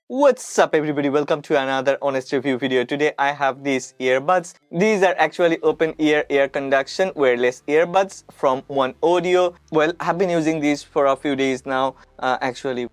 What's up everybody, welcome to another honest review video. Today I have these earbuds. These are actually OpenEar air conduction wireless earbuds from OneOdio. Well, I've been using these for a few days now, actually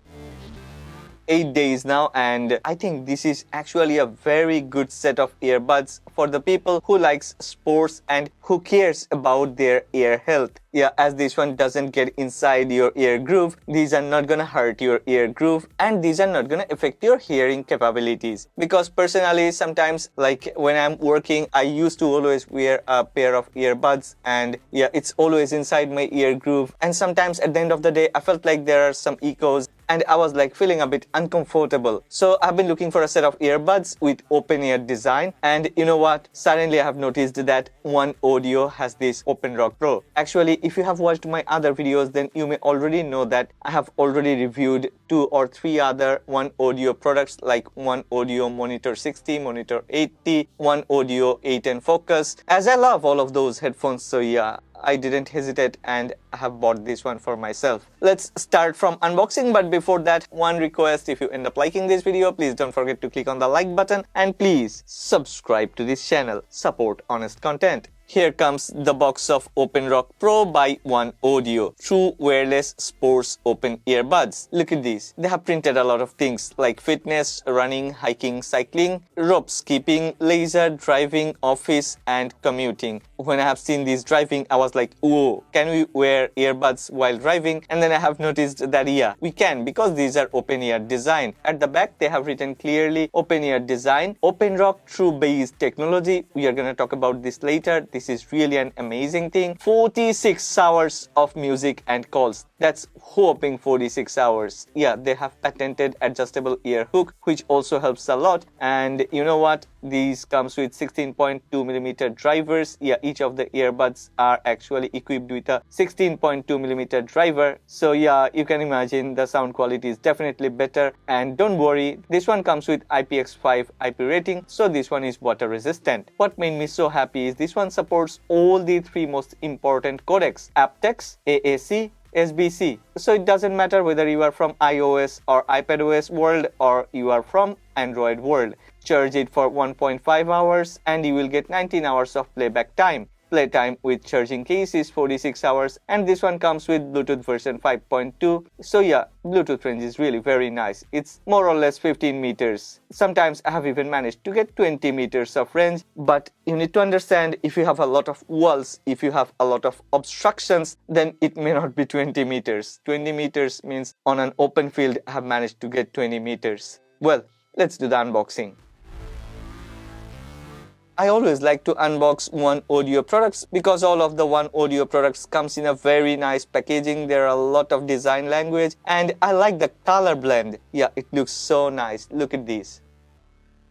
8 days now, and I think this is actually a very good set of earbuds for the people who likes sports and who cares about their ear health. Yeah, as this one doesn't get inside your ear groove, these are not gonna hurt your ear groove and these are not gonna affect your hearing capabilities. Because personally, sometimes like when I'm working, I used to always wear a pair of earbuds and yeah, it's always inside my ear groove, and sometimes at the end of the day I felt like there are some echoes and I was like feeling a bit uncomfortable. So I've been looking for a set of earbuds with OpenEar design, and you know what? Suddenly I have noticed that OneOdio has this OpenRock Pro. Actually, if you have watched my other videos, then you may already know that I have already reviewed 2 or 3 other OneOdio products like OneOdio Monitor 60, Monitor 80, OneOdio 8N Focus, as I love all of those headphones. So yeah, I didn't hesitate and I have bought this one for myself. Let's start from unboxing, but before that, one request: if you end up liking this video, please don't forget to click on the like button and please subscribe to this channel. Support honest content. Here comes the box of OpenRock Pro by OneOdio. True wireless sports open earbuds. Look at these. They have printed a lot of things like fitness, running, hiking, cycling, rope skipping, laser, driving, office, and commuting. When I have seen these driving, I was like, whoa, can we wear earbuds while driving? And then I have noticed that yeah, we can, because these are OpenEar design. At the back, they have written clearly OpenEar design, OpenRock True Base technology. We are gonna talk about this later. This is really an amazing thing. 46 hours of music and calls. That's whopping 46 hours. Yeah, they have patented adjustable ear hook, which also helps a lot. And you know what? These comes with 16.2mm drivers. Yeah, each of the earbuds are actually equipped with a 16.2mm driver. So yeah, you can imagine the sound quality is definitely better. And don't worry, this one comes with IPX5 IP rating, so this one is water resistant. What made me so happy is this one supports all the 3 most important codecs: aptX, AAC, SBC. So it doesn't matter whether you are from iOS or iPadOS world or you are from Android world. Charge it for 1.5 hours and you will get 19 hours of playback time. Playtime with charging case is 46 hours, and this one comes with Bluetooth version 5.2. So yeah, Bluetooth range is really very nice. It's more or less 15 meters. Sometimes I have even managed to get 20 meters of range, but you need to understand, if you have a lot of walls, if you have a lot of obstructions, then it may not be 20 meters. 20 meters means on an open field I have managed to get 20 meters. Well, let's do the unboxing. I always like to unbox OneOdio products because all of the OneOdio products comes in a very nice packaging. There are a lot of design language and I like the color blend. Yeah, it looks so nice. Look at this.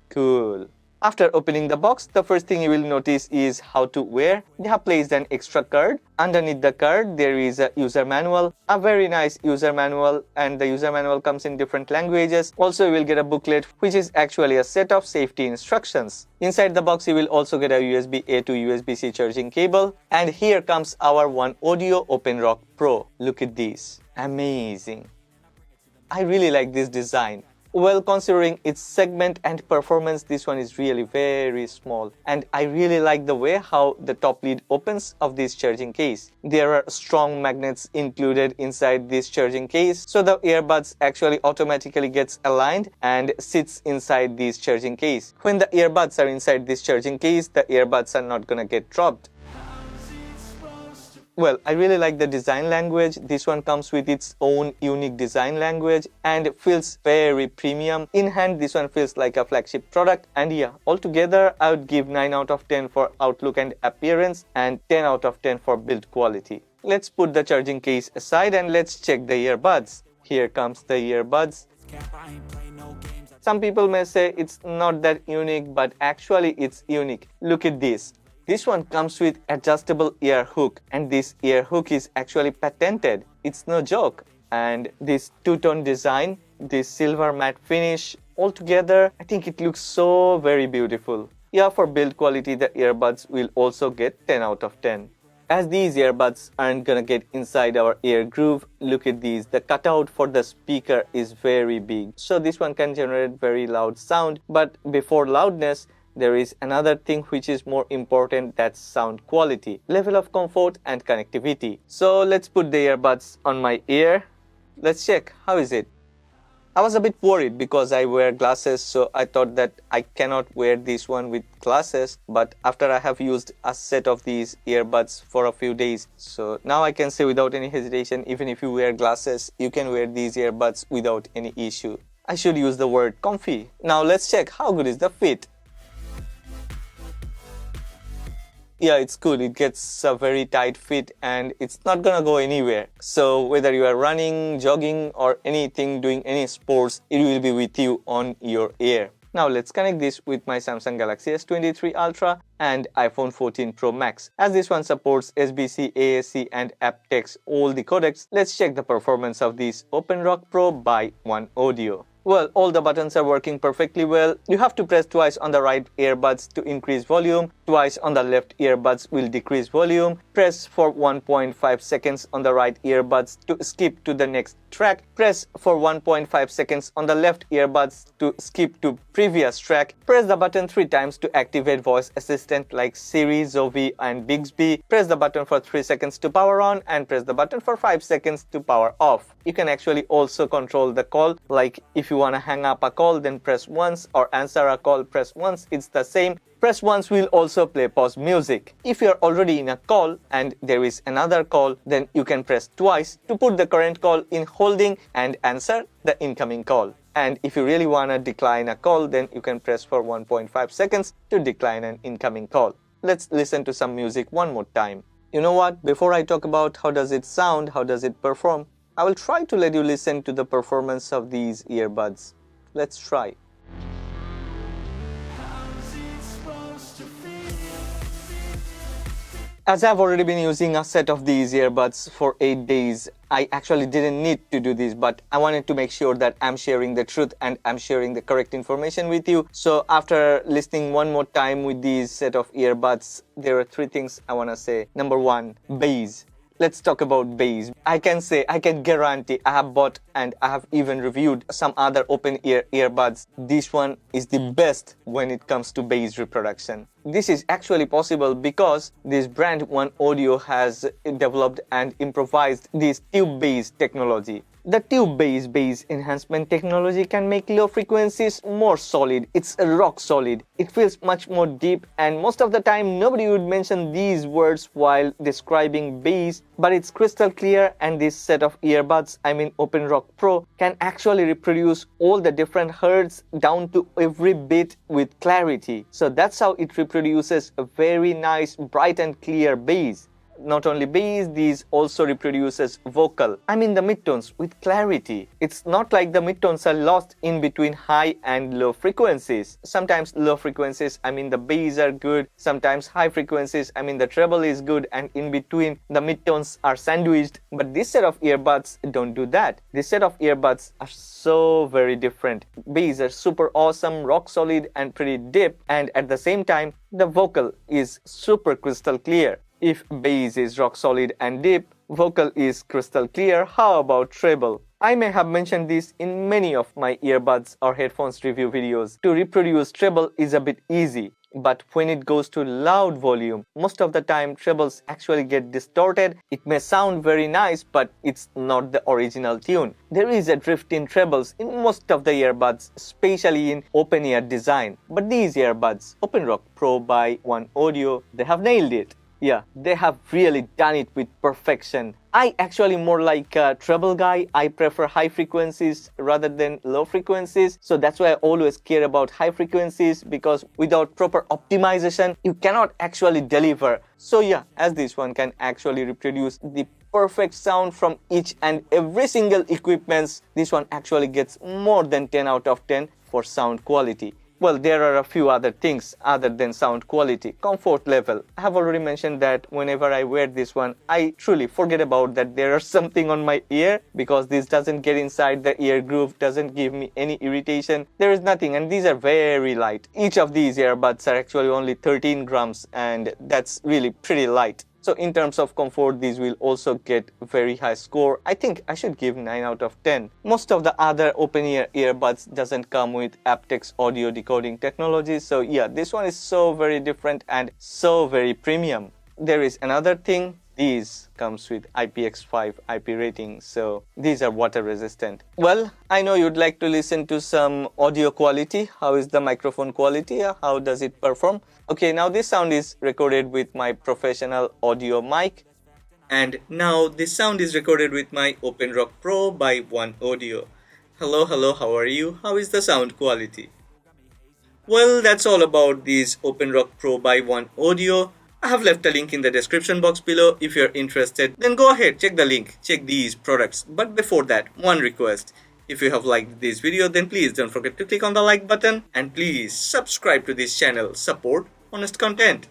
Cool. After opening the box, the first thing you will notice is how to wear. They have placed an extra card. Underneath the card, there is a user manual, a very nice user manual, and the user manual comes in different languages. Also, you will get a booklet, which is actually a set of safety instructions. Inside the box, you will also get a USB-A to USB-C charging cable. And here comes our OneOdio OpenRock Pro. Look at this. Amazing. I really like this design. Well, considering its segment and performance, this one is really very small, and I really like the way how the top lid opens of this charging case. There are strong magnets included inside this charging case, so the earbuds actually automatically gets aligned and sits inside this charging case. When the earbuds are inside this charging case, the earbuds are not gonna get dropped. Well, I really like the design language. This one comes with its own unique design language and feels very premium. In hand, this one feels like a flagship product. And yeah, altogether, I would give 9 out of 10 for outlook and appearance and 10 out of 10 for build quality. Let's put the charging case aside and let's check the earbuds. Here comes the earbuds. Some people may say it's not that unique, but actually it's unique. Look at this. This one comes with adjustable ear hook, and this ear hook is actually patented. It's no joke. And this two-tone design, this silver matte finish, altogether, I think it looks so very beautiful. Yeah, for build quality, the earbuds will also get 10 out of 10. As these earbuds aren't gonna get inside our ear groove, look at these. The cutout for the speaker is very big. So this one can generate very loud sound. But before loudness, there is another thing which is more important, that's sound quality, level of comfort and connectivity. So let's put the earbuds on my ear. Let's check, how is it? I was a bit worried because I wear glasses, so I thought that I cannot wear this one with glasses. But after I have used a set of these earbuds for a few days, so now I can say without any hesitation, even if you wear glasses, you can wear these earbuds without any issue. I should use the word comfy. Now let's check how good is the fit. Yeah, it's good. It gets a very tight fit and it's not gonna go anywhere. So whether you are running, jogging or anything, doing any sports, it will be with you on your ear. Now let's connect this with my Samsung Galaxy S23 Ultra and iPhone 14 Pro Max. As this one supports SBC, AAC and aptX, all the codecs, let's check the performance of this OpenRock Pro by OneOdio. Well, all the buttons are working perfectly well. You have to press twice on the right earbuds to increase volume, twice on the left earbuds will decrease volume. Press for 1.5 seconds on the right earbuds to skip to the next track. Press for 1.5 seconds on the left earbuds to skip to previous track. Press the button 3 times to activate voice assistant like Siri, Zovi and Bixby. Press the button for 3 seconds to power on and press the button for 5 seconds to power off. You can actually also control the call, like if you want to hang up a call, then press once, or answer a call, press once. It's the same. Press once will also play pause music. If you're already in a call and there is another call, then you can press twice to put the current call in holding and answer the incoming call. And if you really want to decline a call, then you can press for 1.5 seconds to decline an incoming call. Let's listen to some music one more time. You know what? Before I talk about how does it sound, how does it perform, I will try to let you listen to the performance of these earbuds. Let's try. As I've already been using a set of these earbuds for 8 days, I actually didn't need to do this, but I wanted to make sure that I'm sharing the truth and I'm sharing the correct information with you. So after listening one more time with these set of earbuds, there are 3 things I want to say. Number 1, bass. Let's talk about bass. I can guarantee I have bought and I have even reviewed some other OpenEar earbuds. This one is the best when it comes to bass reproduction. This is actually possible because this brand OneOdio has developed and improvised this tube bass technology. The tube bass enhancement technology can make low frequencies more solid. It's rock solid. It feels much more deep, and most of the time nobody would mention these words while describing bass, but it's crystal clear, and this set of earbuds, OpenRock Pro, can actually reproduce all the different hertz down to every bit with clarity. So that's how it reproduces a very nice, bright and clear bass. Not only bass, these also reproduces vocal, the midtones with clarity. It's not like the midtones are lost in between high and low frequencies. Sometimes low frequencies, the bass are good. Sometimes high frequencies, the treble is good, and in between the midtones are sandwiched. But this set of earbuds don't do that. This set of earbuds are so very different. Bass are super awesome, rock solid and pretty deep, and at the same time the vocal is super crystal clear. If bass is rock solid and deep, vocal is crystal clear, how about treble? I may have mentioned this in many of my earbuds or headphones review videos. To reproduce treble is a bit easy, but when it goes to loud volume, most of the time trebles actually get distorted. It may sound very nice, but it's not the original tune. There is a drift in trebles in most of the earbuds, especially in OpenEar design. But these earbuds, OpenRock Pro by OneOdio, they have nailed it. Yeah, they have really done it with perfection. I actually more like a treble guy. I prefer high frequencies rather than low frequencies. So that's why I always care about high frequencies, because without proper optimization, you cannot actually deliver. So yeah, as this one can actually reproduce the perfect sound from each and every single equipment, this one actually gets more than 10 out of 10 for sound quality. Well, there are a few other things other than sound quality. Comfort level. I have already mentioned that whenever I wear this one, I truly forget about that there is something on my ear, because this doesn't get inside the ear groove, doesn't give me any irritation. There is nothing, and these are very light. Each of these earbuds are actually only 13 grams, and that's really pretty light. So in terms of comfort, these will also get very high score. I think I should give 9 out of 10. Most of the other OpenEar earbuds doesn't come with aptX audio decoding technology. So yeah, this one is so very different and so very premium. There is another thing. These comes with IPX5 IP rating, so these are water resistant. Well, I know you'd like to listen to some audio quality. How is the microphone quality? How does it perform? Okay, now this sound is recorded with my professional audio mic. And now this sound is recorded with my OpenRock Pro by OneOdio. Hello, how are you? How is the sound quality? Well, that's all about this OpenRock Pro by OneOdio. I have left a link in the description box below. If you're interested, then go ahead, check the link, check these products. But before that, one request. If you have liked this video, then please don't forget to click on the like button and please subscribe to this channel. Support honest content.